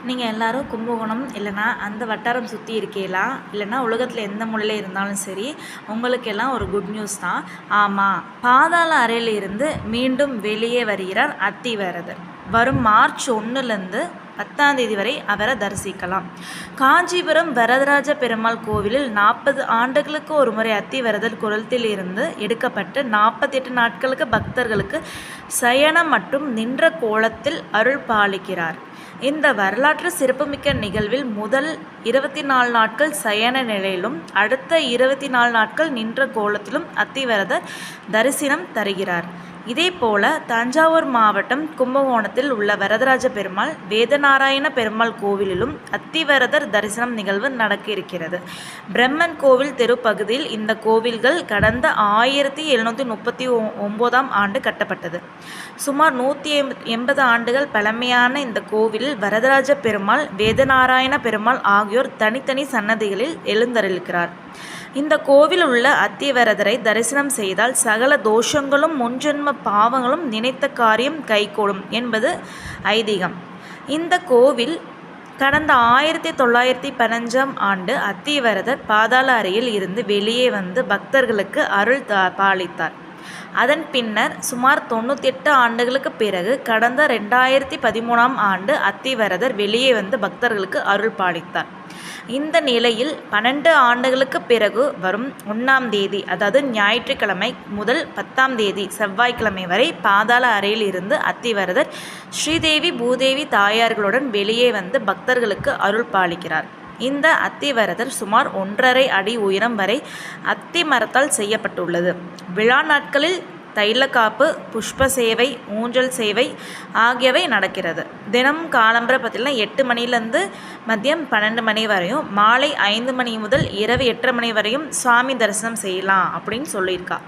நீங்கள் எல்லோரும் கும்பகோணம் இல்லைனா அந்த வட்டாரம் சுற்றி இருக்கீங்களா, இல்லைனா உலகத்தில் எந்த மூலையில் இருந்தாலும் சரி, உங்களுக்கெல்லாம் ஒரு குட் நியூஸ் தான். ஆமாம், பாதாள அறையில் இருந்து மீண்டும் வெளியே வருகிறார் அத்திவரதர். வரும் மார்ச் 1லேருந்து 10ஆம் தேதி வரை அவரை தரிசிக்கலாம். காஞ்சிபுரம் வரதராஜ பெருமாள் கோவிலில் 40 ஆண்டுகளுக்கு ஒரு முறை அத்திவரதர் குளத்தில் இருந்து எடுக்கப்பட்டு 48 நாட்களுக்கு பக்தர்களுக்கு சயனம் மற்றும் நின்ற கோலத்தில் அருள் பாலிக்கிறார். இந்த வரலாற்று சிறப்புமிக்க நிகழ்வில் முதல் 24 நாட்கள் சயன நிலையிலும் அடுத்த 24 நாட்கள் நின்ற கோலத்திலும் அத்திவரதர் தரிசனம் தருகிறார். இதேபோல தஞ்சாவூர் மாவட்டம் கும்பகோணத்தில் உள்ள வரதராஜ பெருமாள் வேதநாராயண பெருமாள் கோவிலிலும் அத்திவரதர் தரிசனம் நிகழ்வு நடக்க இருக்கிறது. பிரம்மன் கோவில் தெரு பகுதியில் இந்த கோவில்கள் கடந்த 1739ஆம் ஆண்டு கட்டப்பட்டது. சுமார் 180 ஆண்டுகள் பழமையான இந்த கோவிலில் வரதராஜ பெருமாள் வேதநாராயண பெருமாள் ஆகியோர் தனித்தனி சன்னதிகளில் எழுந்தருள்கிறார். இந்த கோவில் உள்ள அத்திவரதரை தரிசனம் செய்தால் சகல தோஷங்களும் முன்ஜென்ம பாவங்களும் நினைத்த காரியம் கைகூடும் என்பது ஐதீகம். இந்த கோவில் கடந்த 1915ஆம் ஆண்டு அத்திவரதர் பாதாள அறையில் இருந்து வெளியே வந்து பக்தர்களுக்கு அருள் பாலித்தார். அதன் பின்னர் சுமார் 98 ஆண்டுகளுக்கு பிறகு கடந்த 2013ஆம் ஆண்டு அத்திவரதர் வெளியே வந்து பக்தர்களுக்கு அருள் பாலித்தார். இந்த நிலையில் 12 ஆண்டுகளுக்கு பிறகு வரும் 1ஆம் தேதி, அதாவது ஞாயிற்றுக்கிழமை முதல் 10ஆம் தேதி செவ்வாய்க்கிழமை வரை பாதாள அறையில் இருந்து அத்திவரதர் ஸ்ரீதேவி பூதேவி தாயார்களுடன் வெளியே வந்து பக்தர்களுக்கு அருள் பாலிக்கிறார். இந்த அத்திவரதர் சுமார் 1.5 அடி உயரம் வரை அத்தி மரத்தால் செய்யப்பட்டுள்ளது. விழா நாட்களில் தைலக்காப்பு, புஷ்ப சேவை, ஊஞ்சல் சேவை ஆகியவை நடக்கிறது. தினமும் காலம்பரை பார்த்திங்கன்னா 8 மணிலேருந்து மதியம் 12 மணி வரையும், மாலை 5 மணி முதல் இரவு 8:30 மணி வரையும் சுவாமி தரிசனம் செய்யலாம் அப்படின்னு சொல்லியிருக்கா.